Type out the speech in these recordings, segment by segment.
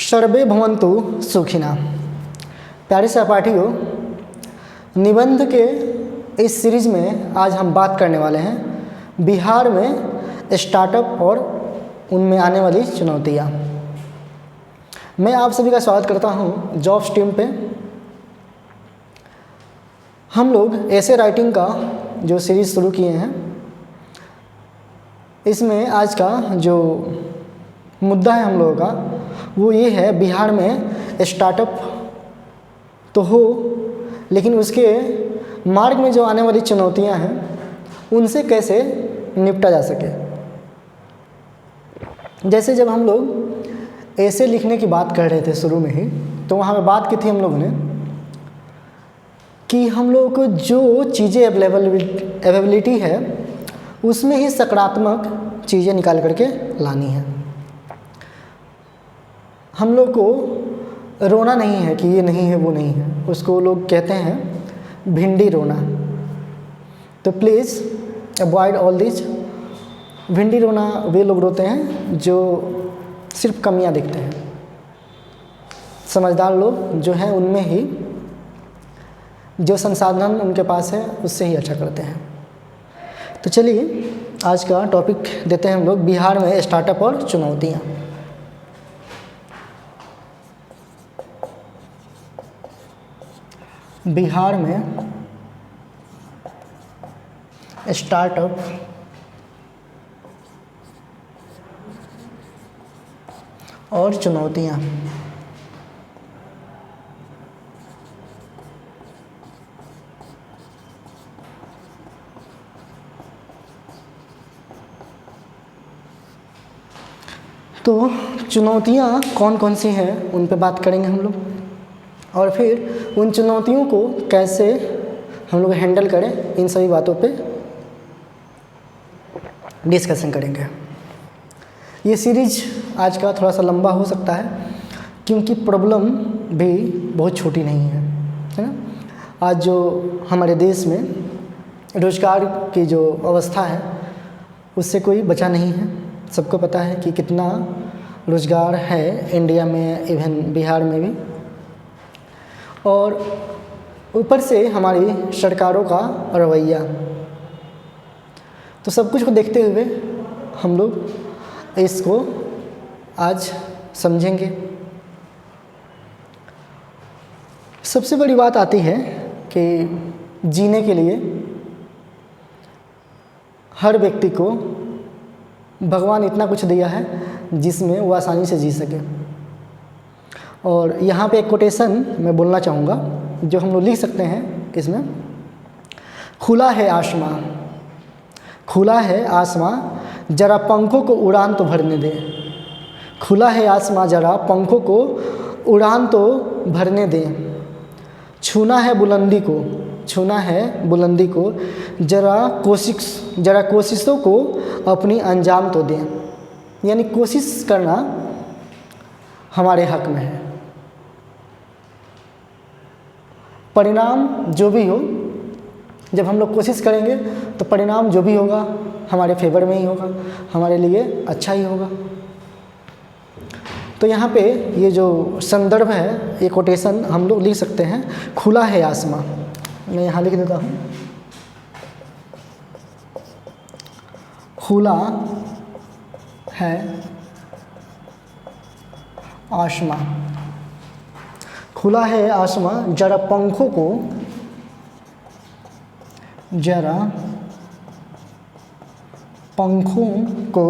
सर्वे भवन्तु सुखिनः। प्यारे सहपाठियों, निबंध के इस सीरीज में आज हम बात करने वाले हैं बिहार में स्टार्टअप और उनमें आने वाली चुनौतियाँ। मैं आप सभी का स्वागत करता हूँ जॉब स्ट्रीम पे। हम लोग ऐसे राइटिंग का जो सीरीज़ शुरू किए हैं, इसमें आज का जो मुद्दा है हम लोगों का वो ये है, बिहार में स्टार्टअप तो हो लेकिन उसके मार्ग में जो आने वाली चुनौतियां हैं उनसे कैसे निपटा जा सके। जैसे जब हम लोग ऐसे लिखने की बात कर रहे थे शुरू में ही, तो वहाँ पे बात की थी हम लोगों ने कि हम लोगों को जो चीज़ें अवेलेबिलिटी है उसमें ही सकारात्मक चीज़ें निकाल करके लानी है। हम लोग को रोना नहीं है कि ये नहीं है वो नहीं है, उसको लोग कहते हैं भिंडी रोना। तो प्लीज़ अवॉइड ऑल दिस। भिंडी रोना वे लोग रोते हैं जो सिर्फ कमियां देखते हैं। समझदार लोग जो हैं उनमें ही जो संसाधन उनके पास है उससे ही अच्छा करते हैं। तो चलिए आज का टॉपिक देते हैं हम लोग, बिहार में स्टार्टअप और चुनौतियाँ। बिहार में स्टार्टअप और चुनौतियाँ। तो चुनौतियाँ कौन कौन सी हैं उन पे बात करेंगे हम लोग, और फिर उन चुनौतियों को कैसे हम लोग हैंडल करें, इन सभी बातों पे डिस्कशन करेंगे। ये सीरीज आज का थोड़ा सा लंबा हो सकता है क्योंकि प्रॉब्लम भी बहुत छोटी नहीं है ना। आज जो हमारे देश में रोजगार की जो अवस्था है उससे कोई बचा नहीं है। सबको पता है कि कितना रोजगार है इंडिया में, इवन बिहार में भी। और ऊपर से हमारी सरकारों का रवैया, तो सब कुछ को देखते हुए हम लोग इसको आज समझेंगे। सबसे बड़ी बात आती है कि जीने के लिए हर व्यक्ति को भगवान इतना कुछ दिया है जिसमें वो आसानी से जी सके। और यहाँ पे एक कोटेशन मैं बोलना चाहूँगा जो हम लोग लिख सकते हैं इसमें। खुला है आसमां, खुला है आसमां, जरा पंखों को उड़ान तो भरने दे। खुला है आसमां, जरा पंखों को उड़ान तो भरने दे। छूना है बुलंदी को, छूना है बुलंदी को, जरा कोशिशों को अपनी अंजाम तो दे। यानी कोशिश करना हमारे हक में है। परिणाम जो भी हो, जब हम लोग कोशिश करेंगे तो परिणाम जो भी होगा हमारे फेवर में ही होगा, हमारे लिए अच्छा ही होगा। तो यहाँ पे ये जो संदर्भ है, ये कोटेशन हम लोग लिख सकते हैं, खुला है आसमां। मैं यहाँ लिख देता हूँ, खुला है आसमां, खुला है आसमां, जरा पंखों को, जरा पंखों को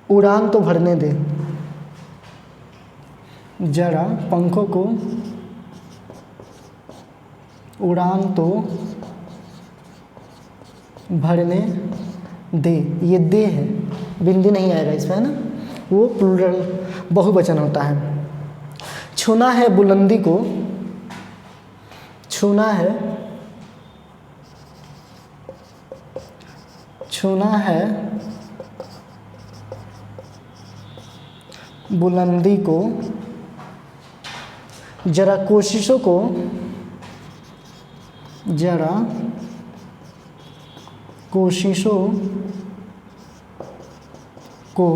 उड़ान तो भरने दे। जरा पंखों को उड़ान तो भरने दे। ये दे है, बिंदी नहीं आएगा इसमें, है ना, वो प्लूरल बहुवचन होता है। छूना है बुलंदी को, छूना है, छूना है बुलंदी को, जरा कोशिशों को, जरा कोशिशों को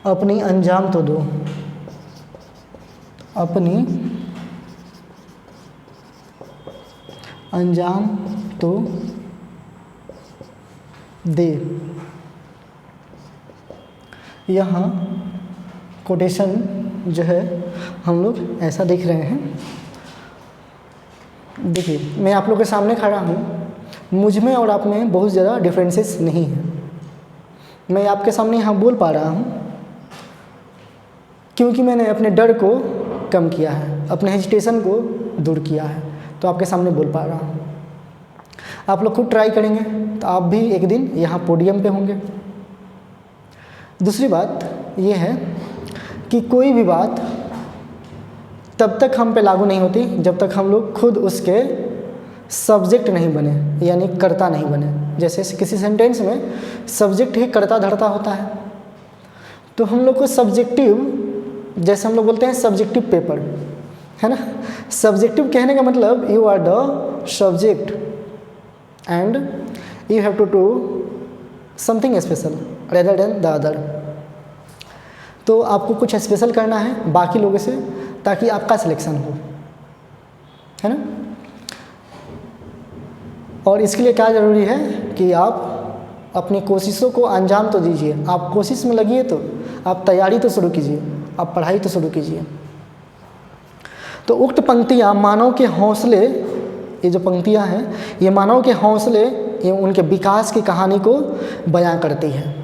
अपनी अंजाम तो दो, अपनी अंजाम तो दे। यहाँ कोटेशन जो है हम लोग ऐसा देख रहे हैं। देखिए मैं आप लोग के सामने खड़ा हूँ, मुझ में और आप में बहुत ज़्यादा डिफरेंसेस नहीं है। मैं आपके सामने यहाँ बोल पा रहा हूँ क्योंकि मैंने अपने डर को कम किया है, अपने हेजिटेशन को दूर किया है, तो आपके सामने बोल पा रहा हूँ। आप लोग खुद ट्राई करेंगे तो आप भी एक दिन यहाँ पोडियम पे होंगे। दूसरी बात ये है कि कोई भी बात तब तक हम पे लागू नहीं होती जब तक हम लोग खुद उसके सब्जेक्ट नहीं बने, यानी कर्ता नहीं बने। जैसे किसी सेंटेंस में सब्जेक्ट ही कर्ता धर्ता होता है, तो हम लोग को सब्जेक्टिव, जैसे हम लोग बोलते हैं सब्जेक्टिव पेपर, है ना। सब्जेक्टिव कहने का मतलब you are the subject and you have to do something special rather than the other. तो आपको कुछ स्पेशल करना है बाकी लोगों से ताकि आपका सिलेक्शन हो, है ना। और इसके लिए क्या ज़रूरी है कि आप अपनी कोशिशों को अंजाम तो दीजिए। आप कोशिश में लगिए तो आप तैयारी तो शुरू कीजिए, आप पढ़ाई तो शुरू कीजिए। तो उक्त पंक्तियाँ मानव के हौसले, ये जो पंक्तियाँ हैं ये मानव के हौसले, ये उनके विकास की कहानी को बयां करती है।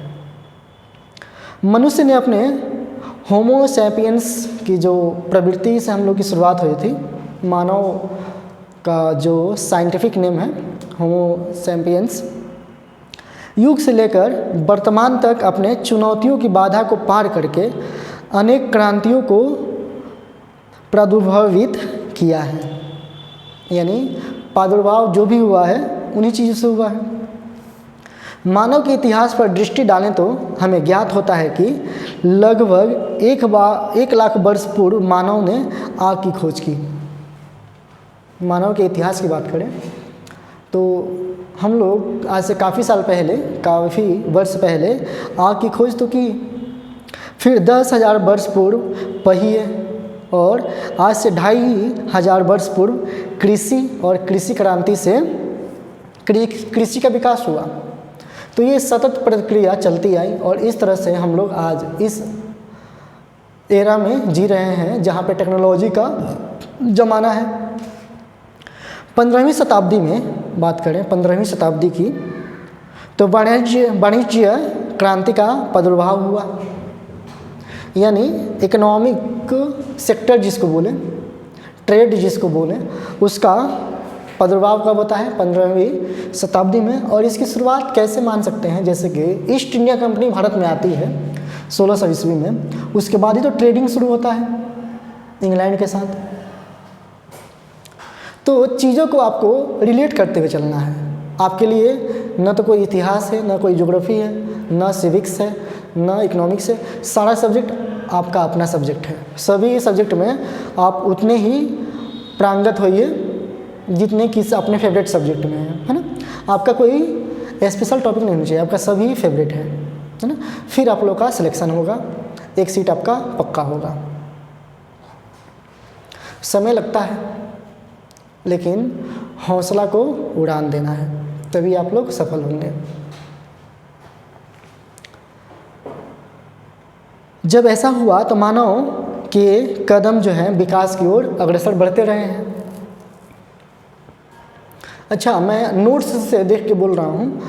मनुष्य ने अपने होमो सैपियंस की जो प्रवृत्ति से हम लोग की शुरुआत हुई थी, मानव का जो साइंटिफिक नेम है होमो सैपियंस, युग से लेकर वर्तमान तक अपने चुनौतियों की बाधा को पार करके अनेक क्रांतियों को प्रादुर्भावित किया है। यानी प्रादुर्भाव जो भी हुआ है उन्हीं चीज़ों से हुआ है। मानव के इतिहास पर दृष्टि डालें तो हमें ज्ञात होता है कि लगभग 1 लाख वर्ष पूर्व मानव ने आग की खोज की। मानव के इतिहास की बात करें तो हम लोग आज से काफ़ी साल पहले, काफ़ी वर्ष पहले आग की खोज तो की। फिर 10,000 वर्ष पूर्व पहिए, और आज से 2,500 वर्ष पूर्व कृषि और कृषि क्रांति से कृषि का विकास हुआ। तो ये सतत प्रक्रिया चलती आई और इस तरह से हम लोग आज इस एरा में जी रहे हैं जहाँ पे टेक्नोलॉजी का ज़माना है। 15वीं शताब्दी में बात करें, 15वीं शताब्दी की, तो वाणिज्य क्रांति का प्रादुर्भाव हुआ। यानी इकोनॉमिक सेक्टर जिसको बोले, ट्रेड जिसको बोले, उसका प्रादुर्भाव कब होता है? 15वीं शताब्दी में। और इसकी शुरुआत कैसे मान सकते हैं? जैसे कि ईस्ट इंडिया कंपनी भारत में आती है 1600 ईस्वी में, उसके बाद ही तो ट्रेडिंग शुरू होता है इंग्लैंड के साथ। तो चीज़ों को आपको रिलेट करते हुए चलना है। आपके लिए न तो कोई इतिहास है, न कोई ज्योग्राफी है, न सिविक्स है, न इकोनॉमिक्स है। सारा सब्जेक्ट आपका अपना सब्जेक्ट है। सभी सब्जेक्ट में आप उतने ही प्रांगत होइए जितने किस अपने फेवरेट सब्जेक्ट में है ना। आपका कोई स्पेशल टॉपिक नहीं होना चाहिए, आपका सभी फेवरेट है ना। फिर आप लोग का सिलेक्शन होगा, एक सीट आपका पक्का होगा। समय लगता है लेकिन हौसला को उड़ान देना है, तभी आप लोग सफल होंगे। जब ऐसा हुआ तो मानव के कदम जो हैं विकास की ओर अग्रसर बढ़ते रहे हैं। अच्छा, मैं नोट्स से देख के बोल रहा हूँ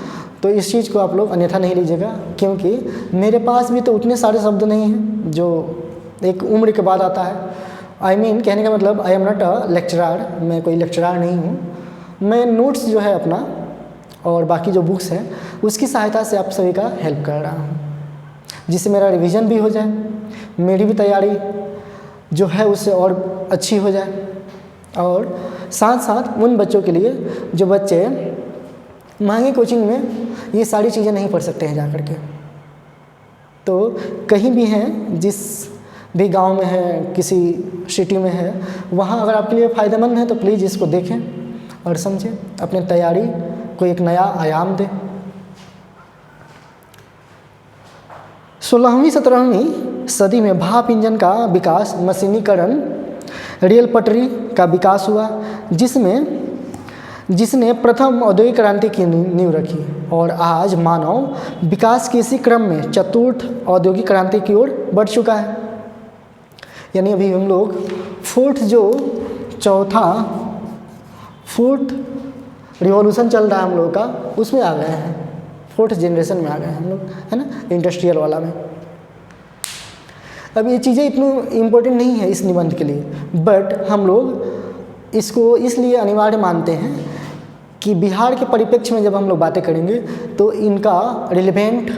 तो इस चीज़ को आप लोग अन्यथा नहीं लीजिएगा, क्योंकि मेरे पास भी तो उतने सारे शब्द नहीं हैं जो एक उम्र के बाद आता है। कहने का मतलब I am not a lecturer, मैं कोई लेक्चरार नहीं हूँ। मैं नोट्स जो है अपना और बाकी जो बुक्स हैं उसकी सहायता से आप सभी का हेल्प कर रहा हूँ, जिससे मेरा रिवीजन भी हो जाए, मेरी भी तैयारी जो है उससे और अच्छी हो जाए, और साथ साथ उन बच्चों के लिए जो बच्चे महंगी कोचिंग में ये सारी चीज़ें नहीं पढ़ सकते हैं जा कर के। तो कहीं भी हैं, जिस भी गांव में है, किसी सिटी में है, वहाँ अगर आपके लिए फ़ायदेमंद है तो प्लीज़ इसको देखें और समझें, अपनी तैयारी को एक नया आयाम दें। 16वीं 17वीं सदी में भाप इंजन का विकास, मशीनीकरण, रेल पटरी का विकास हुआ, जिसने प्रथम औद्योगिक क्रांति की नींव रखी। और आज मानव विकास के इसी क्रम में चतुर्थ औद्योगिक क्रांति की ओर बढ़ चुका है। यानी अभी हम लोग फोर्थ रिवॉल्यूशन चल रहा है हम लोग का, उसमें आ गए हैं, 4th जनरेशन में आ गए हैं हम लोग, है ना, इंडस्ट्रियल वाला में। अब ये चीज़ें इतनी इम्पोर्टेंट नहीं है इस निबंध के लिए, बट हम लोग इसको इसलिए अनिवार्य मानते हैं कि बिहार के परिप्रेक्ष्य में जब हम लोग बातें करेंगे तो इनका रिलेवेंट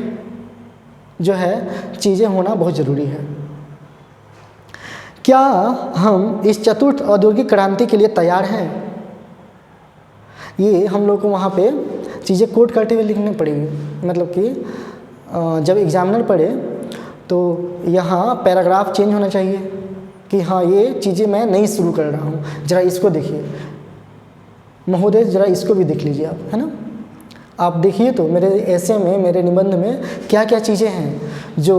जो है चीज़ें होना बहुत ज़रूरी है। क्या हम इस चतुर्थ औद्योगिक क्रांति के लिए तैयार हैं? ये हम लोग को वहाँ पे चीज़ें कोट करते हुए लिखनी पड़ेगी। मतलब कि जब एग्जामिनर पढ़े तो यहाँ पैराग्राफ चेंज होना चाहिए कि हाँ ये चीज़ें मैं नहीं शुरू कर रहा हूँ, ज़रा इसको देखिए महोदय, ज़रा इसको भी देख लीजिए आप, है ना। आप देखिए तो मेरे ऐसे में, मेरे निबंध में क्या क्या चीज़ें हैं जो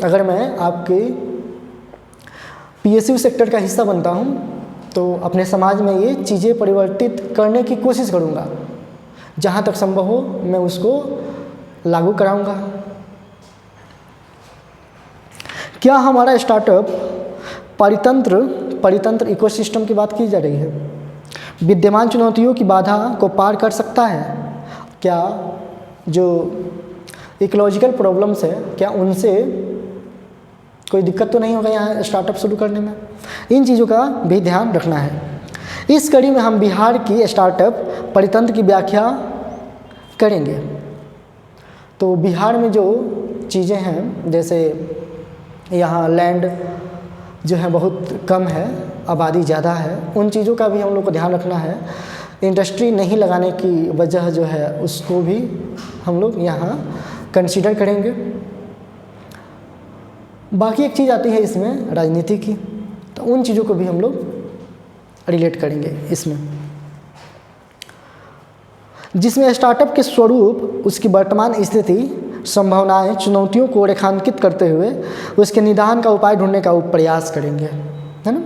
अगर मैं आपके PSU सेक्टर का हिस्सा बनता हूँ तो अपने समाज में ये चीज़ें परिवर्तित करने की कोशिश करूँगा, जहाँ तक संभव हो मैं उसको लागू कराऊँगा। क्या हमारा स्टार्टअप परितंत्र इकोसिस्टम की बात की जा रही है, विद्यमान चुनौतियों की बाधा को पार कर सकता है? क्या जो इकोलॉजिकल प्रॉब्लम्स है, क्या उनसे कोई दिक्कत तो नहीं होगा यहाँ स्टार्टअप शुरू करने में? इन चीज़ों का भी ध्यान रखना है। इस कड़ी में हम बिहार की स्टार्टअप परितंत्र की व्याख्या करेंगे। तो बिहार में जो चीज़ें हैं, जैसे यहाँ लैंड जो है बहुत कम है, आबादी ज़्यादा है, उन चीज़ों का भी हम लोग को ध्यान रखना है। इंडस्ट्री नहीं लगाने की वजह जो है उसको भी हम लोग यहाँ कंसीडर करेंगे। बाकी एक चीज़ आती है इसमें राजनीति की, तो उन चीज़ों को भी हम लोग रिलेट करेंगे इसमें, जिसमें स्टार्टअप के स्वरूप, उसकी वर्तमान स्थिति, संभावनाएं, चुनौतियों को रेखांकित करते हुए उसके निदान का उपाय ढूंढने का प्रयास करेंगे, है ना।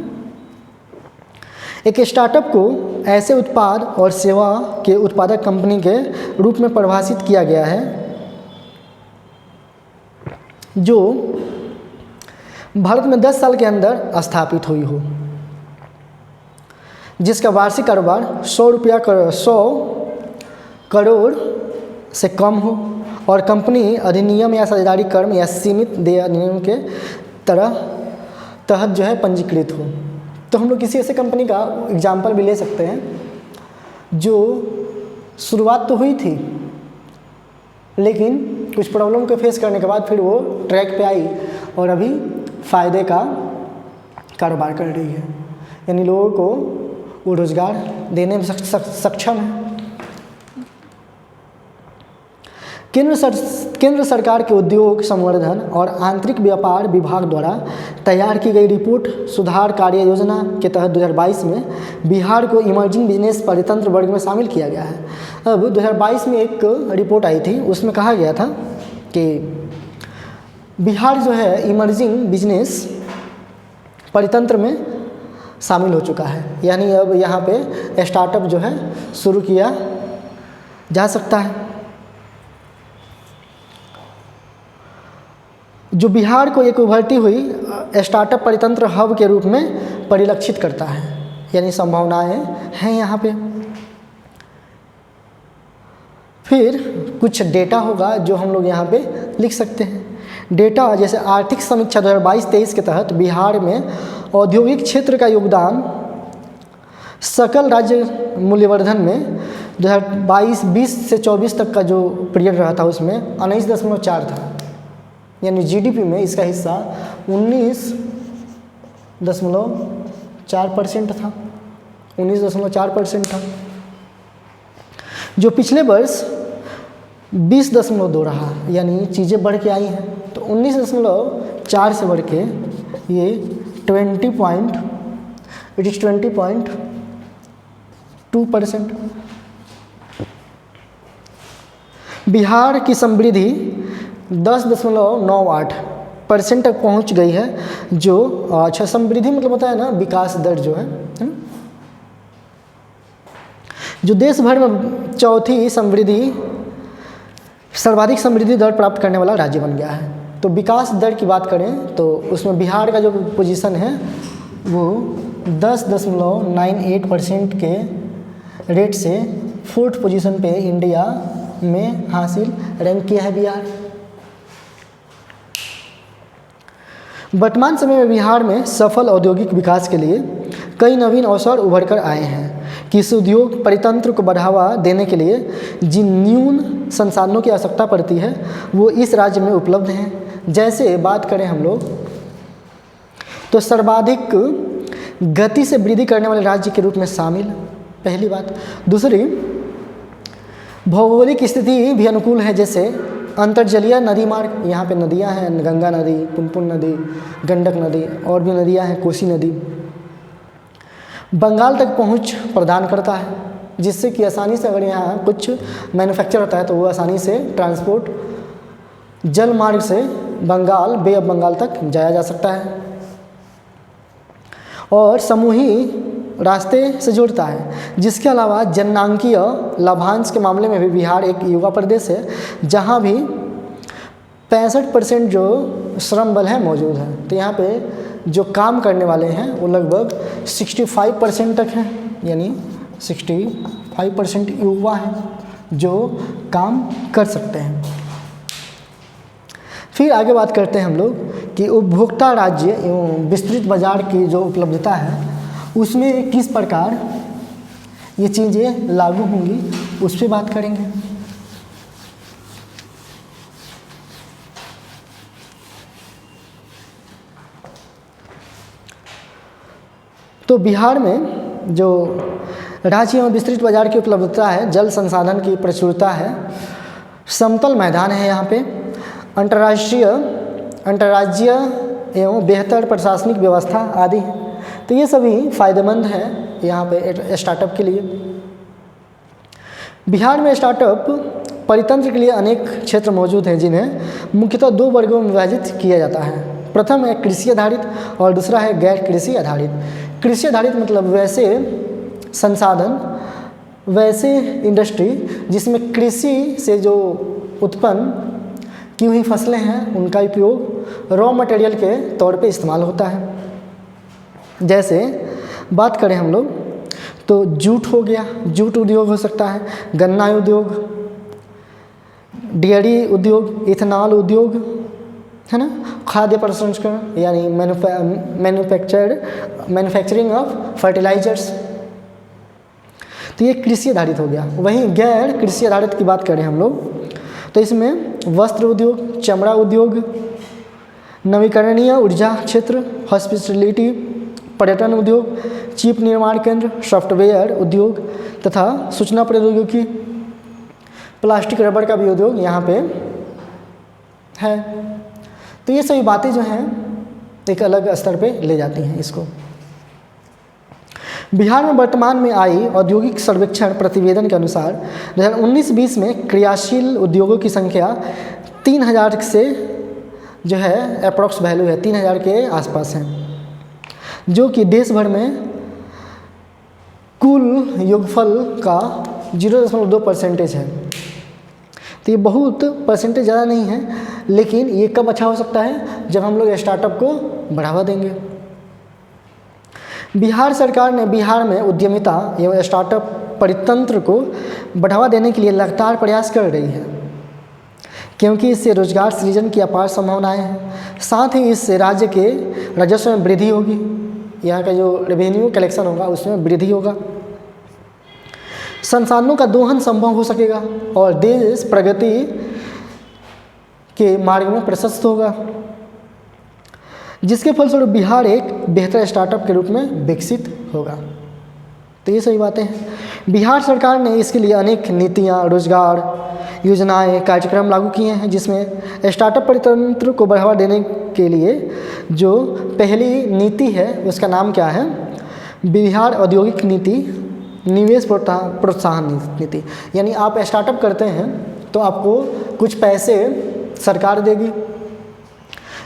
एक स्टार्टअप को ऐसे उत्पाद और सेवा के उत्पादक कंपनी के रूप में परिभाषित किया गया है जो भारत में 10 साल के अंदर स्थापित हुई हो, जिसका वार्षिक कारोबार 100 करोड़ से कम हो और कंपनी अधिनियम या साझेदारी कर्म या सीमित देय अधिनियम के तहत जो है पंजीकृत हो। तो हम लोग किसी ऐसे कंपनी का एग्जाम्पल भी ले सकते हैं जो शुरुआत तो हुई थी लेकिन कुछ प्रॉब्लम को फेस करने के बाद फिर वो ट्रैक पे आई और अभी फ़ायदे का कारोबार कर रही है, यानी लोगों को वो रोज़गार देने में सक्षम है। केंद्र सरकार के उद्योग संवर्धन और आंतरिक व्यापार विभाग द्वारा तैयार की गई रिपोर्ट सुधार कार्य योजना के तहत 2022 में बिहार को इमर्जिंग बिजनेस परितंत्र वर्ग में शामिल किया गया है। अब 2022 में एक रिपोर्ट आई थी, उसमें कहा गया था कि बिहार जो है इमर्जिंग बिजनेस परितंत्र में शामिल हो चुका है, यानी अब यहाँ पे स्टार्टअप जो है शुरू किया जा सकता है, जो बिहार को एक उभरती हुई स्टार्टअप परितंत्र हब के रूप में परिलक्षित करता है, यानी संभावनाएं हैं यहाँ पे। फिर कुछ डेटा होगा जो हम लोग यहाँ पे लिख सकते हैं। डेटा जैसे आर्थिक समीक्षा 2022-23 के तहत बिहार में औद्योगिक क्षेत्र का योगदान सकल राज्य मूल्यवर्धन में 2022-20 से 24 तक का जो पीरियड रहा था उसमें 19.4 था, यानी जीडीपी में इसका हिस्सा 19.4% था, 19.4% था, जो पिछले वर्ष 20.2 रहा, यानी चीज़ें बढ़ के आई हैं। तो 19.4 से बढ़ के ये 20.2%। बिहार की समृद्धि 10.98% तक पहुंच गई है, जो अच्छा समृद्धि मतलब होता है ना विकास दर जो है ना, जो देश भर में चौथी सर्वाधिक समृद्धि दर प्राप्त करने वाला राज्य बन गया है। तो विकास दर की बात करें तो उसमें बिहार का जो पोजीशन है वो 10.98% के रेट से 4th पोजीशन पे इंडिया में हासिल रैंक किया है बिहार। वर्तमान समय में बिहार में सफल औद्योगिक विकास के लिए कई नवीन अवसर उभर कर आए हैं। कृषि उद्योग परितंत्र को बढ़ावा देने के लिए जिन न्यून संसाधनों की आवश्यकता पड़ती है वो इस राज्य में उपलब्ध हैं। जैसे बात करें हम लोग तो सर्वाधिक गति से वृद्धि करने वाले राज्य के रूप में शामिल, पहली बात। दूसरी, भौगोलिक स्थिति भी अनुकूल है, जैसे अंतर्जलीय नदी मार्ग, यहाँ पे नदियाँ हैं, गंगा नदी, पुनपुन नदी, गंडक नदी और भी नदियाँ हैं, कोसी नदी। बंगाल तक पहुँच प्रदान करता है, जिससे कि आसानी से अगर यहाँ कुछ मैन्युफैक्चर होता है तो वो आसानी से ट्रांसपोर्ट जल मार्ग से बंगाल, बे ऑफ बंगाल तक जाया जा सकता है और समूही रास्ते से जोड़ता है। जिसके अलावा जननांकीय लाभांश के मामले में भी बिहार एक युवा प्रदेश है, जहाँ भी 65% जो श्रम बल है मौजूद है। तो यहाँ पे जो काम करने वाले हैं वो लगभग 65% तक हैं, यानी 65% युवा हैं जो काम कर सकते हैं। फिर आगे बात करते हैं हम लोग कि उपभोक्ता राज्य एवं विस्तृत बाजार की जो उपलब्धता है उसमें किस प्रकार ये चीज़ें लागू होंगी उस पर बात करेंगे। तो बिहार में जो राज्य एवं विस्तृत बाजार की उपलब्धता है, जल संसाधन की प्रचुरता है, समतल मैदान है, यहाँ पे अंतर्राज्यीय एवं बेहतर प्रशासनिक व्यवस्था आदि है। तो ये सभी फ़ायदेमंद हैं यहाँ पे स्टार्टअप के लिए। बिहार में स्टार्टअप परितंत्र के लिए अनेक क्षेत्र मौजूद हैं, जिन्हें मुख्यतः 2 वर्गों में विभाजित किया जाता है। प्रथम है कृषि आधारित और दूसरा है गैर कृषि आधारित। कृषि आधारित मतलब वैसे संसाधन, वैसे इंडस्ट्री जिसमें कृषि से जो उत्पन्न की हुई फसलें हैं उनका उपयोग रॉ मटेरियल के तौर पे इस्तेमाल होता है। जैसे बात करें हम लोग तो जूट हो गया, जूट उद्योग हो सकता है, गन्ना उद्योग, डेयरी उद्योग, इथेनॉल उद्योग है ना, खाद्य प्रसंस्करण यानी मैन्युफैक्चरिंग ऑफ फर्टिलाइजर्स। तो ये कृषि आधारित हो गया। वहीं गैर कृषि आधारित की बात करें हम लोग तो इसमें वस्त्र उद्योग, चमड़ा उद्योग, नवीकरणीय ऊर्जा क्षेत्र, हॉस्पिटलिटी, पर्यटन उद्योग, चिप निर्माण केंद्र, सॉफ्टवेयर उद्योग तथा सूचना प्रौद्योगिकी, प्लास्टिक रबर का भी उद्योग यहाँ पे है। तो ये सभी बातें जो हैं एक अलग स्तर पे ले जाती हैं इसको। बिहार में वर्तमान में आई औद्योगिक सर्वेक्षण प्रतिवेदन के अनुसार 2019-20 में क्रियाशील उद्योगों की संख्या 3000 से जो है अप्रॉक्स वैल्यू है 3000 के आसपास है, जो कि देश भर में कुल योगफल का 0.2% है। तो ये बहुत परसेंटेज ज़्यादा नहीं है, लेकिन ये कब अच्छा हो सकता है जब हम लोग स्टार्टअप को बढ़ावा देंगे। बिहार सरकार ने बिहार में उद्यमिता एवं स्टार्टअप परितंत्र को बढ़ावा देने के लिए लगातार प्रयास कर रही है, क्योंकि इससे रोजगार सृजन की अपार संभावनाएं हैं। साथ ही इससे राज्य के राजस्व में वृद्धि होगी, यहाँ का जो रेवेन्यू कलेक्शन होगा उसमें वृद्धि होगा, संसाधनों का दोहन संभव हो सकेगा और देश प्रगति के मार्ग में प्रशस्त होगा, जिसके फलस्वरूप बिहार एक बेहतर स्टार्टअप के रूप में विकसित होगा। तो ये सही बातें हैं। बिहार सरकार ने इसके लिए अनेक नीतियाँ, रोजगार योजनाएं, कार्यक्रम लागू किए हैं, जिसमें स्टार्टअप परितंत्र को बढ़ावा देने के लिए जो पहली नीति है उसका नाम क्या है, बिहार औद्योगिक नीति निवेश प्रोत्साहन नीति। यानी आप स्टार्टअप करते हैं तो आपको कुछ पैसे सरकार देगी।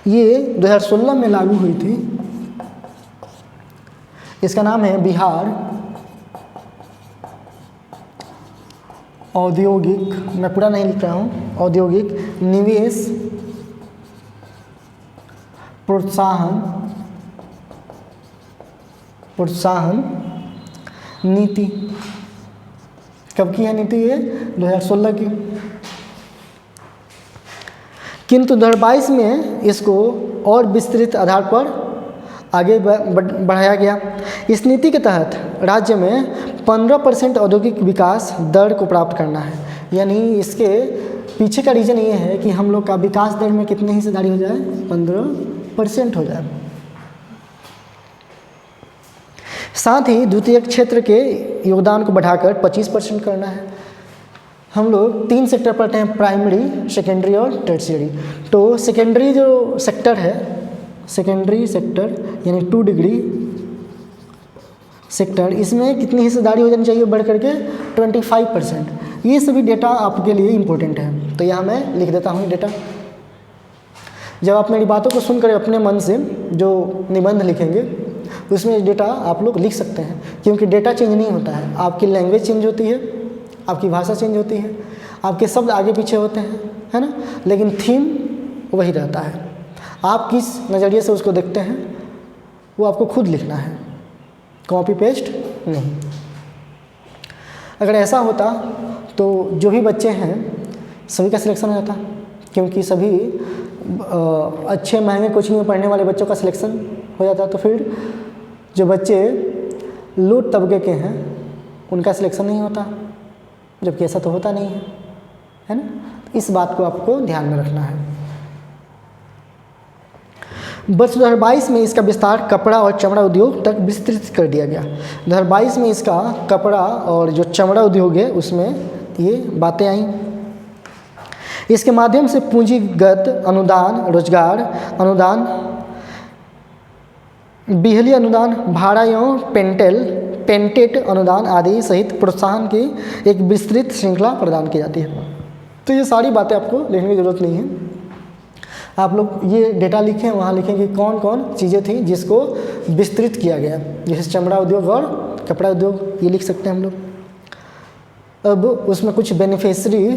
ये 2016 में लागू हुई थी। इसका नाम है बिहार औद्योगिक, मैं पूरा नहीं लिख रहा हूँ, औद्योगिक निवेश प्रोत्साहन नीति। कब की है नीति ये? 2016 की। किंतु 2022 में इसको और विस्तृत आधार पर आगे बढ़ाया गया। इस नीति के तहत राज्य में 15% औद्योगिक विकास दर को प्राप्त करना है। यानी इसके पीछे का रीज़न ये है कि हम लोग का विकास दर में कितनी हिस्सेदारी हो जाए? 15% हो जाए। साथ ही द्वितीयक क्षेत्र के योगदान को बढ़ाकर 25% करना है। हम लोग 3 सेक्टर पढ़ते हैं, प्राइमरी, सेकेंडरी और टर्शियरी। तो सेकेंडरी जो सेक्टर है, सेकेंडरी सेक्टर यानी 2 डिग्री सेक्टर, इसमें कितनी हिस्सेदारी हो जानी चाहिए? बढ़ करके 25%। ये सभी डेटा आपके लिए इम्पोर्टेंट है, तो यहाँ मैं लिख देता हूँ डेटा। जब आप मेरी बातों को सुनकर अपने मन से जो निबंध लिखेंगे उसमें डेटा आप लोग लिख सकते हैं, क्योंकि डेटा चेंज नहीं होता है। आपकी लैंग्वेज चेंज होती है, आपकी भाषा चेंज होती है, आपके शब्द आगे पीछे होते हैं, है ना, लेकिन थीम वही रहता है। आप किस नज़रिए से उसको देखते हैं वो आपको खुद लिखना है, कॉपी पेस्ट नहीं। अगर ऐसा होता तो जो भी बच्चे हैं सभी का सिलेक्शन हो जाता, क्योंकि सभी अच्छे महंगे कोचिंग में पढ़ने वाले बच्चों का सिलेक्शन हो जाता। तो फिर जो बच्चे लो तबके के हैं उनका सिलेक्शन नहीं होता, जबकि ऐसा तो होता नहीं है ना। इस बात को आपको ध्यान में रखना है। वर्ष 2022 में इसका विस्तार कपड़ा और चमड़ा उद्योग तक विस्तृत कर दिया गया। 2022 में इसका कपड़ा और जो चमड़ा उद्योग है उसमें ये बातें आई। इसके माध्यम से पूंजीगत अनुदान, रोजगार अनुदान, बिजली अनुदान, भाड़ा एवं पेंटेड अनुदान आदि सहित प्रोत्साहन की एक विस्तृत श्रृंखला प्रदान की जाती है। तो ये सारी बातें आपको लिखने की ज़रूरत नहीं है। आप लोग ये डेटा लिखें, वहाँ लिखें कि कौन कौन चीज़ें थी जिसको विस्तृत किया गया, जैसे चमड़ा उद्योग और कपड़ा उद्योग, ये लिख सकते हैं हम लोग। अब उसमें कुछ बेनिफिशरी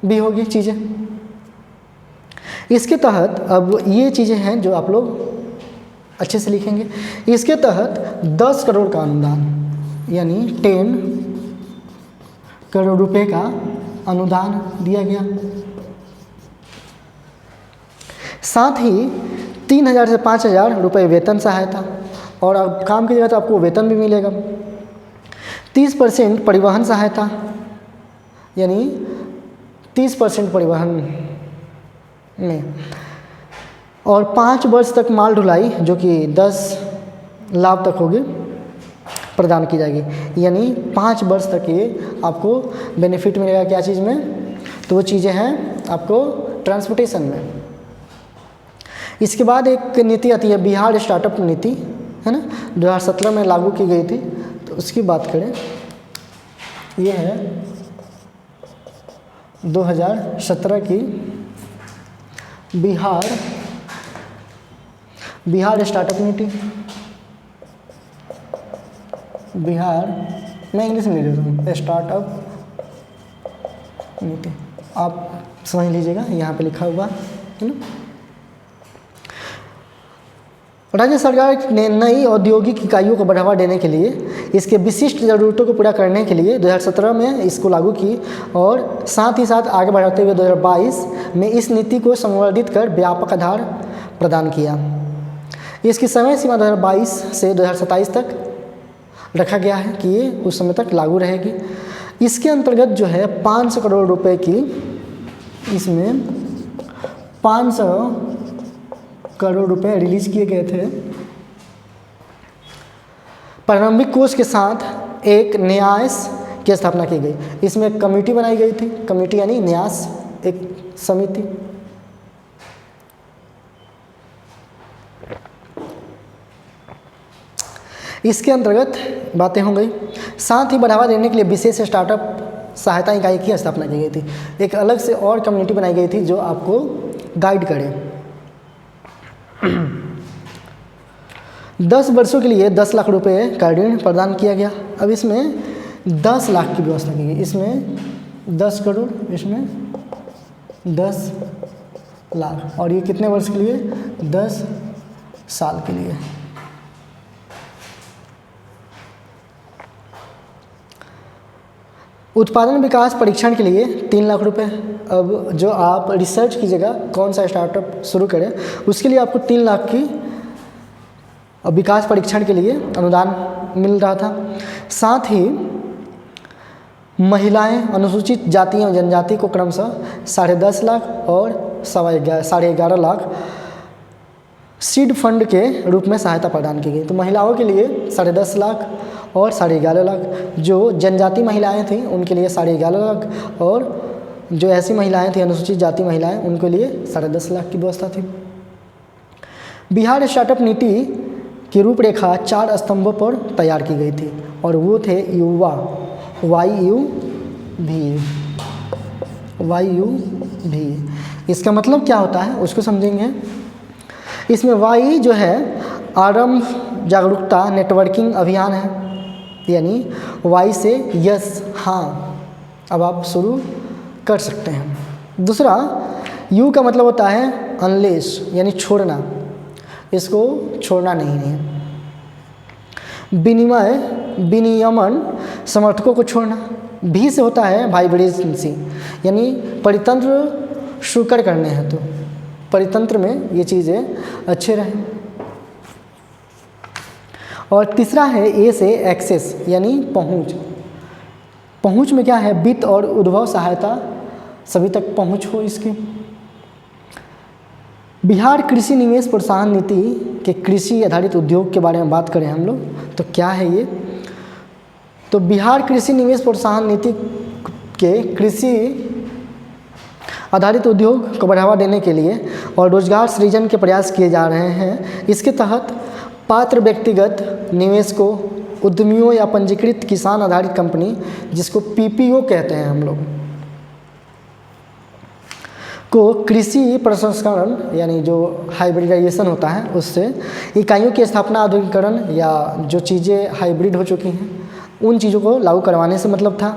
भी होगी चीज़ें। इसके तहत अब ये चीज़ें हैं जो आप लोग अच्छे से लिखेंगे। इसके तहत 10 करोड़ का अनुदान यानी 10 करोड़ रुपए का अनुदान दिया गया। साथ ही 3,000 से 5,000 रुपये वेतन सहायता, और अब काम कीजिएगा तो आपको वेतन भी मिलेगा। 30% परिवहन सहायता, यानी 30% परिवहन में, और 5 वर्ष तक माल ढुलाई जो कि 10 लाख तक होगी प्रदान की जाएगी। यानी 5 वर्ष तक ये आपको बेनिफिट मिलेगा। क्या चीज़ में? तो वो चीज़ें हैं आपको ट्रांसपोर्टेशन में। इसके बाद एक नीति आती है बिहार स्टार्टअप नीति, है ना, 2017 में लागू की गई थी। तो उसकी बात करें, ये है 2017 की बिहार स्टार्टअप नीति। बिहार, मैं इंग्लिश में लिख देता हूँ, स्टार्टअप नीति, आप समझ लीजिएगा, यहाँ पे लिखा हुआ है ना। राज्य सरकार ने नई औद्योगिक इकाइयों को बढ़ावा देने के लिए, इसके विशिष्ट ज़रूरतों को पूरा करने के लिए 2017 में इसको लागू की, और साथ ही साथ आगे बढ़ाते हुए 2022 में इस नीति को संवर्धित कर व्यापक आधार प्रदान किया। इसकी समय सीमा 2022 से 2027 तक रखा गया है कि ये उस समय तक लागू रहेगी। इसके अंतर्गत जो है 500 करोड़ रुपए की, इसमें 500 करोड़ रुपए रिलीज किए गए थे। प्रारंभिक कोष के साथ एक न्यास की स्थापना की गई। इसमें एक कमेटी बनाई गई थी, कमेटी यानी न्यास, एक समिति। इसके अंतर्गत बातें हो गई। साथ ही बढ़ावा देने के लिए विशेष स्टार्टअप सहायता इकाई की स्थापना की गई थी। एक अलग से और कम्युनिटी बनाई गई थी जो आपको गाइड करे। 10 वर्षों के लिए 10 लाख रुपए का ऋण प्रदान किया गया। अब इसमें 10 लाख की व्यवस्था की गई, इसमें 10 करोड़, इसमें 10 लाख, और ये कितने वर्ष के लिए? 10 साल के लिए। उत्पादन विकास परीक्षण के लिए 3 लाख रुपए। अब जो आप रिसर्च कीजिएगा कौन सा स्टार्टअप शुरू करें, उसके लिए आपको 3 लाख की विकास परीक्षण के लिए अनुदान मिल रहा था। साथ ही महिलाएं, अनुसूचित जाति एवं जनजाति को क्रमशः 10.5 लाख और 11.5 लाख सीड फंड के रूप में सहायता प्रदान की गई। तो महिलाओं के लिए 10.5 लाख और 11.5 लाख, जो जनजाति महिलाएं थीं उनके लिए 11.5 लाख, और जो ऐसी महिलाएं थीं अनुसूचित जाति महिलाएं उनके लिए 10.5 लाख की व्यवस्था थी। बिहार स्टार्टअप नीति की रूपरेखा 4 स्तंभों पर तैयार की गई थी, और वो थे युवा, YUV। इसका मतलब क्या होता है उसको समझेंगे। इसमें वाई जो है आरंभ, जागरूकता, नेटवर्किंग अभियान है, यानी वाई से यस, हाँ, अब आप शुरू कर सकते हैं। दूसरा यू का मतलब होता है अनलेस, यानी छोड़ना, इसको छोड़ना नहीं है। विनियमन, समर्थकों को छोड़ना। भी से होता है वाइब्रेंसी, यानी परितंत्र शुकर करने हैं, तो परितंत्र में ये चीज़ें अच्छे रहें। और तीसरा है ए से एक्सेस, यानी पहुंच। पहुंच में क्या है? वित्त और उद्भव सहायता, सभी तक पहुंच हो इसकी। बिहार कृषि निवेश प्रोत्साहन नीति के कृषि आधारित उद्योग के बारे में बात करें हम लोग, तो क्या है ये? तो बिहार कृषि निवेश प्रोत्साहन नीति के कृषि आधारित उद्योग को बढ़ावा देने के लिए और रोजगार सृजन के प्रयास किए जा रहे हैं। इसके तहत पात्र व्यक्तिगत निवेशकों, उद्यमियों या पंजीकृत किसान आधारित कंपनी, जिसको PPO कहते हैं हम लोग, को कृषि प्रसंस्करण, यानी जो हाइब्रिडाइजेशन होता है उससे इकाइयों की स्थापना, आधुनिकीकरण या जो चीज़ें हाइब्रिड हो चुकी हैं उन चीज़ों को लागू करवाने से मतलब था।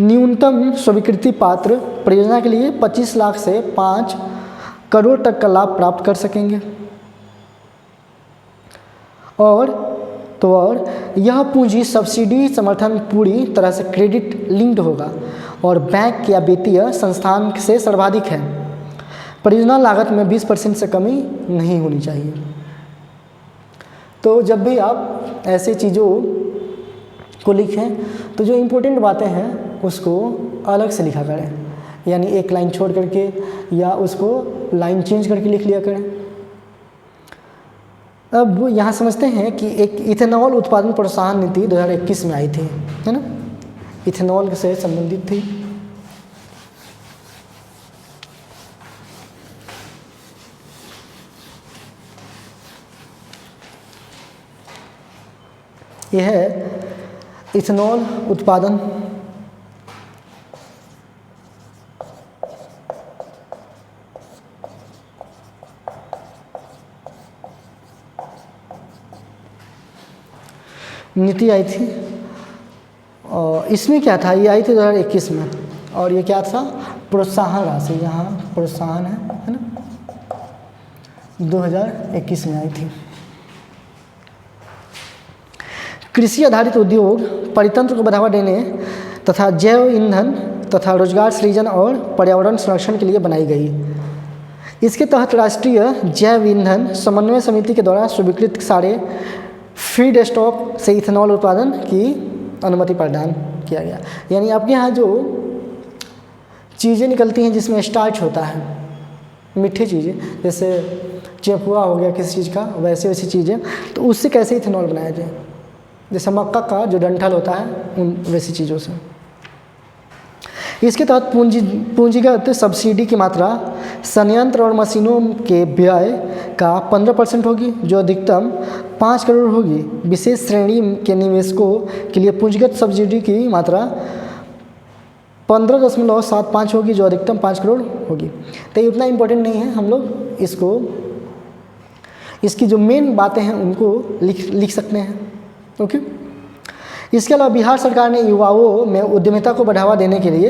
न्यूनतम स्वीकृति पात्र परियोजना के लिए 25 लाख से 5 करोड़ तक का लाभ प्राप्त कर सकेंगे। और यह पूंजी सब्सिडी समर्थन पूरी तरह से क्रेडिट लिंक्ड होगा और बैंक या वित्तीय संस्थान से सर्वाधिक है। परियोजना लागत में 20% से कमी नहीं होनी चाहिए। तो जब भी आप ऐसे चीज़ों को लिखें तो जो इम्पोर्टेंट बातें हैं उसको अलग से लिखा करें, यानी एक लाइन छोड़ करके या उसको लाइन चेंज करके लिख लिया करें। अब यहाँ समझते हैं कि एक इथेनॉल उत्पादन प्रोत्साहन नीति 2021 में आई थी, है ना, इथेनॉल से संबंधित थी। यह है इथेनॉल उत्पादन। नीति आई थी और इसमें क्या था, ये आई थी 2021 में, और ये क्या था, प्रोत्साहन राशि, यहाँ प्रोत्साहन है ना, 2021 में आई थी। कृषि आधारित उद्योग परितंत्र को बढ़ावा देने तथा जैव ईंधन तथा रोजगार सृजन और पर्यावरण संरक्षण के लिए बनाई गई। इसके तहत राष्ट्रीय जैव ईंधन समन्वय समिति के द्वारा स्वीकृत सारे फीड स्टॉक से इथेनॉल उत्पादन की अनुमति प्रदान किया गया। यानी आपके यहाँ जो चीज़ें निकलती हैं जिसमें स्टार्च होता है, मीठी चीज़ें, जैसे चेपुआ हो गया किसी चीज़ का, वैसी चीज़ें, तो उससे कैसे इथेनॉल बनाया जाए, जैसे मक्का का जो डंठल होता है उन वैसी चीज़ों से। इसके तहत पूंजीगत सब्सिडी की मात्रा संयंत्र और मशीनों के व्यय का 15% होगी, जो अधिकतम 5 करोड़ होगी। विशेष श्रेणी के निवेशकों के लिए पूंजीगत सब्सिडी की मात्रा 15.75 होगी, जो अधिकतम 5 करोड़ होगी। तो ये उतना इम्पोर्टेंट नहीं है, हम लोग इसकी जो मेन बातें हैं उनको लिख सकते हैं। ओके। इसके अलावा बिहार सरकार ने युवाओं में उद्यमिता को बढ़ावा देने के लिए,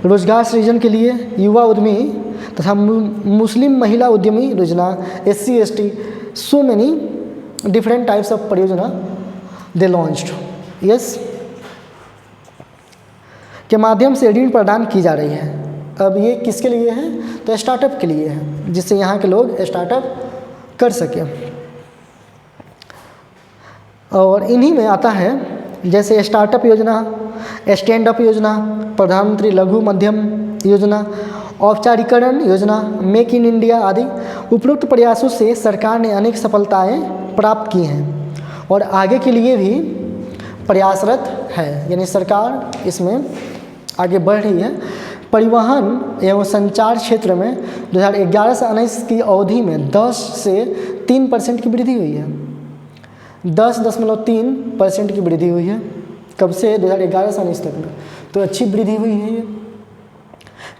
रोजगार सृजन के लिए युवा उद्यमी तथा मुस्लिम महिला उद्यमी योजना, SC ST, so many different types of परियोजना दे लॉन्च्ड, यस, के माध्यम से ऋण प्रदान की जा रही है। अब ये किसके लिए है? तो स्टार्टअप के लिए है, जिससे यहाँ के लोग स्टार्टअप कर सकें। और इन्हीं में आता है जैसे स्टार्टअप योजना, स्टैंड अप योजना, प्रधानमंत्री लघु मध्यम योजना, औपचारिकरण योजना, मेक इन इंडिया आदि। उपरोक्त प्रयासों से सरकार ने अनेक सफलताएं प्राप्त की हैं और आगे के लिए भी प्रयासरत है, यानी सरकार इसमें आगे बढ़ रही है। परिवहन एवं संचार क्षेत्र में 2011 से 19 की अवधि में 10 से 3% की वृद्धि हुई है। 10.3% की वृद्धि हुई है। कब से? 2011 से 19 तक में, तो अच्छी वृद्धि हुई है ये।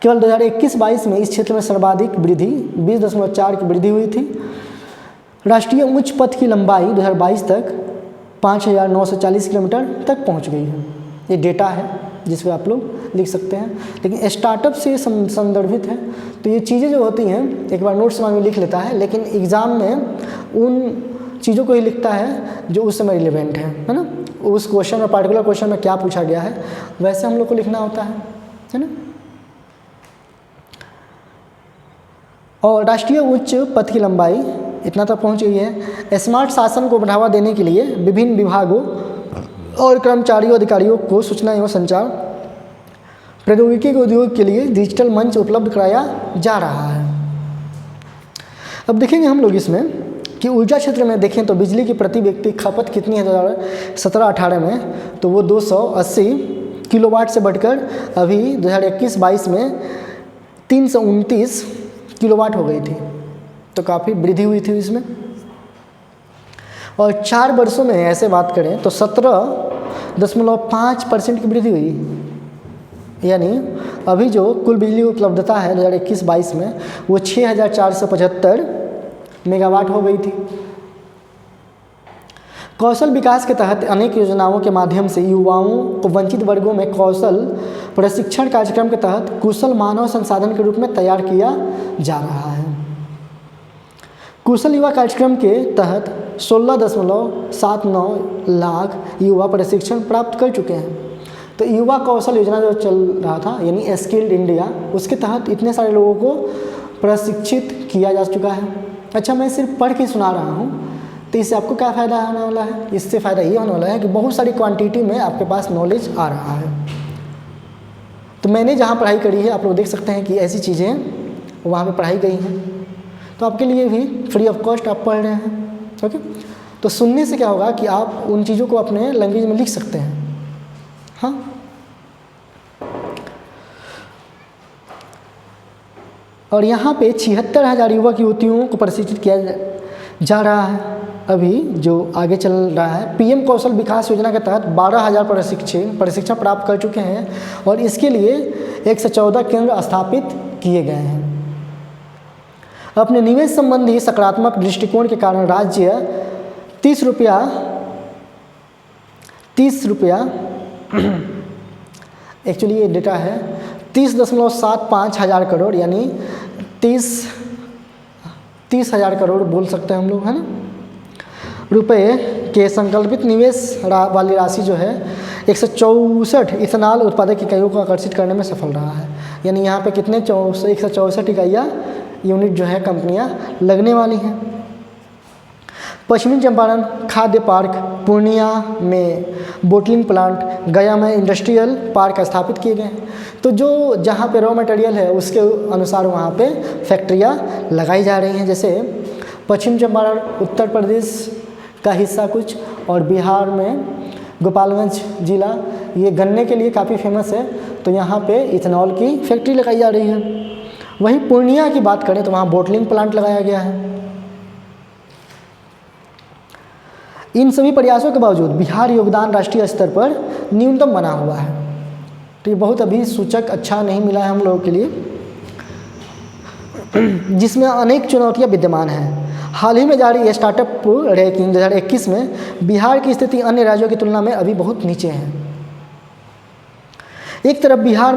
केवल 2021-22 में इस क्षेत्र में सर्वाधिक वृद्धि 20.4 की वृद्धि हुई थी। राष्ट्रीय उच्च पथ की लंबाई 2022 तक 5,940 किलोमीटर तक पहुंच गई है। ये डेटा है जिस पे आप लोग लिख सकते हैं, लेकिन स्टार्टअप से संदर्भित है। तो ये चीज़ें जो होती हैं एक बार नोट्स में लिख लेता है, लेकिन एग्ज़ाम में उन चीज़ों को ही लिखता है जो उस समय रिलेवेंट है ना। उस क्वेश्चन और पार्टिकुलर क्वेश्चन में क्या पूछा गया है वैसे हम लोग को लिखना होता है ना। और राष्ट्रीय उच्च पथ की लंबाई इतना तक पहुंच गई है। स्मार्ट शासन को बढ़ावा देने के लिए विभिन्न विभागों और कर्मचारियों अधिकारियों को सूचना एवं संचार प्रौद्योगिकी के उद्योग के लिए डिजिटल मंच उपलब्ध कराया जा रहा है। अब देखेंगे हम लोग इसमें कि ऊर्जा क्षेत्र में देखें तो बिजली की प्रति व्यक्ति खपत कितनी है 2017-18 में, तो वो 280 किलोवाट से बढ़कर अभी 2021-22 में 329 किलोवाट हो गई थी। तो काफ़ी वृद्धि हुई थी इसमें। और 4 वर्षों में ऐसे बात करें तो 17.5% की वृद्धि हुई, यानी अभी जो कुल बिजली उपलब्धता है 2021-22 में वो 6,475 मेगावाट हो गई थी। कौशल विकास के तहत अनेक योजनाओं के माध्यम से युवाओं को वंचित वर्गों में कौशल प्रशिक्षण कार्यक्रम के तहत कुशल मानव संसाधन के रूप में तैयार किया जा रहा है। कुशल युवा कार्यक्रम के तहत 16.79 लाख युवा प्रशिक्षण प्राप्त कर चुके हैं। तो युवा कौशल योजना जो चल रहा था यानी स्किल्ड इंडिया, उसके तहत इतने सारे लोगों को प्रशिक्षित किया जा चुका है। अच्छा, मैं सिर्फ पढ़ के सुना रहा हूँ, तो इससे आपको क्या फ़ायदा होने वाला है? इससे फ़ायदा ये होने वाला है कि बहुत सारी क्वांटिटी में आपके पास नॉलेज आ रहा है। तो मैंने जहाँ पढ़ाई करी है आप लोग देख सकते हैं कि ऐसी चीज़ें वहाँ पे पढ़ाई गई हैं, तो आपके लिए भी फ्री ऑफ कॉस्ट आप पढ़ रहे हैं। ओके, तो सुनने से क्या होगा कि आप उन चीज़ों को अपने लैंग्वेज में लिख सकते हैं। हाँ, और यहाँ पे 76,000 युवक युवतियों को प्रशिक्षित किया जा रहा है। अभी जो आगे चल रहा है, PM कौशल विकास योजना के तहत 12,000 प्रशिक्षण प्राप्त कर चुके हैं और इसके लिए 114 केंद्र स्थापित किए गए हैं। अपने निवेश संबंधी सकारात्मक दृष्टिकोण के कारण राज्य 30 रुपया एक्चुअली ये डेटा है 30.75 हज़ार करोड़, यानी 30,000 करोड़ बोल सकते हैं हम लोग, है ना, रुपए के संकल्पित निवेश वाली राशि जो है 164 इथेनॉल उत्पादक इकाइयों को आकर्षित करने में सफल रहा है। यानी यहाँ पे कितने 164 इकाइयाँ यूनिट जो है कंपनियाँ लगने वाली हैं। पश्चिमी चंपारण खाद्य पार्क, पूर्णिया में बोटलिंग प्लांट, गया में इंडस्ट्रियल पार्क स्थापित किए गए हैं। तो जो जहाँ पे रॉ मटेरियल है उसके अनुसार वहाँ पे फैक्ट्रियाँ लगाई जा रही हैं। जैसे पश्चिम चंपारण उत्तर प्रदेश का हिस्सा कुछ, और बिहार में गोपालगंज जिला ये गन्ने के लिए काफ़ी फेमस है, तो यहाँ पे इथेनॉल की फैक्ट्री लगाई जा रही है। वहीं पूर्णिया की बात करें तो वहाँ बोटलिंग प्लांट लगाया गया है। इन सभी प्रयासों के बावजूद बिहार योगदान राष्ट्रीय स्तर पर न्यूनतम बना हुआ है। तो ये बहुत अभी सूचक अच्छा नहीं मिला है हम लोगों के लिए, जिसमें अनेक चुनौतियां विद्यमान हैं। हाल ही में जारी स्टार्टअप रैंकिंग 2021 में बिहार की स्थिति अन्य राज्यों की तुलना में अभी बहुत नीचे है। एक तरफ बिहार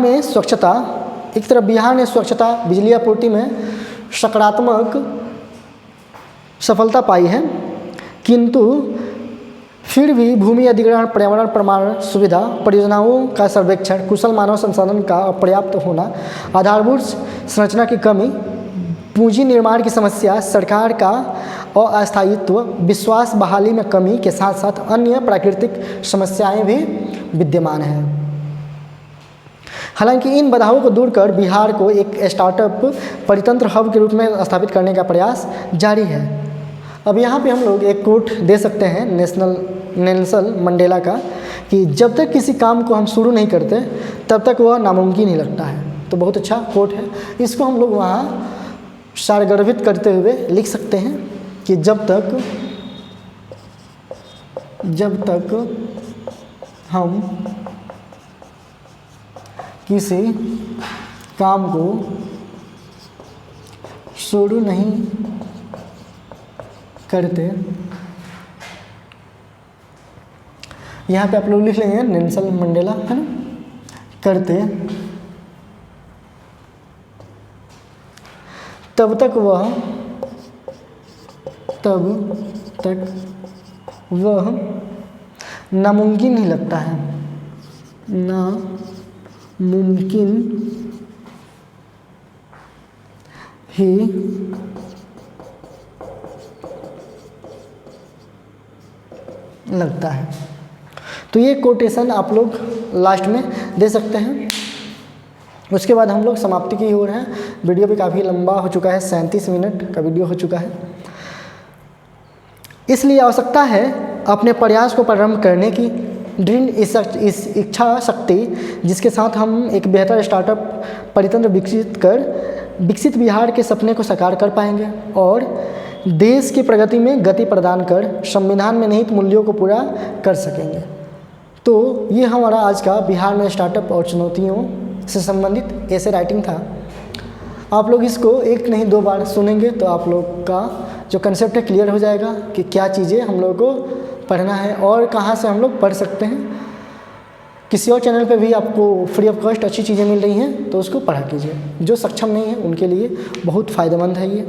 ने स्वच्छता बिजली आपूर्ति में सकारात्मक सफलता पाई है, किंतु फिर भी भूमि अधिग्रहण, पर्यावरण प्रमाण सुविधा, परियोजनाओं का सर्वेक्षण, कुशल मानव संसाधन का अपर्याप्त होना, आधारभूत संरचना की कमी, पूंजी निर्माण की समस्या, सरकार का अस्थायित्व, विश्वास बहाली में कमी के साथ साथ अन्य प्राकृतिक समस्याएं भी विद्यमान हैं। हालांकि इन बाधाओं को दूर कर बिहार को एक स्टार्टअप परितंत्र हब के रूप में स्थापित करने का प्रयास जारी है। अब यहाँ पे हम लोग एक कोट दे सकते हैं नेल्सन मंडेला का, कि जब तक किसी काम को हम शुरू नहीं करते तब तक वह नामुमकिन ही लगता है। तो बहुत अच्छा कोट है, इसको हम लोग वहाँ सारगर्भित करते हुए लिख सकते हैं कि जब तक हम किसी काम को शुरू नहीं करते, यहाँ पे आप लोग लिख लेंगे नेल्सन मंडेला, है ना, करते तब तक वह नामुमकिन ही लगता है, नामुमकिन ही लगता है। तो ये कोटेशन आप लोग लास्ट में दे सकते हैं। उसके बाद हम लोग समाप्ति की ओर हैं। वीडियो भी काफ़ी लंबा हो चुका है, 37 मिनट का वीडियो हो चुका है। इसलिए आवश्यकता है अपने प्रयास को प्रारंभ करने की, दृढ़ इस इच्छा शक्ति जिसके साथ हम एक बेहतर स्टार्टअप परितंत्र विकसित बिहार के सपने को साकार कर पाएंगे और देश की प्रगति में गति प्रदान कर संविधान में निहित मूल्यों को पूरा कर सकेंगे। तो ये हमारा आज का बिहार में स्टार्टअप और चुनौतियों से संबंधित ऐसे राइटिंग था। आप लोग इसको एक नहीं 2 बार सुनेंगे तो आप लोग का जो कंसेप्ट है क्लियर हो जाएगा कि क्या चीज़ें हम लोग को पढ़ना है और कहाँ से हम लोग पढ़ सकते हैं। किसी और चैनल पे भी आपको फ्री ऑफ कॉस्ट अच्छी चीज़ें मिल रही हैं तो उसको पढ़ा कीजिए। जो सक्षम नहीं है उनके लिए बहुत फ़ायदेमंद है ये।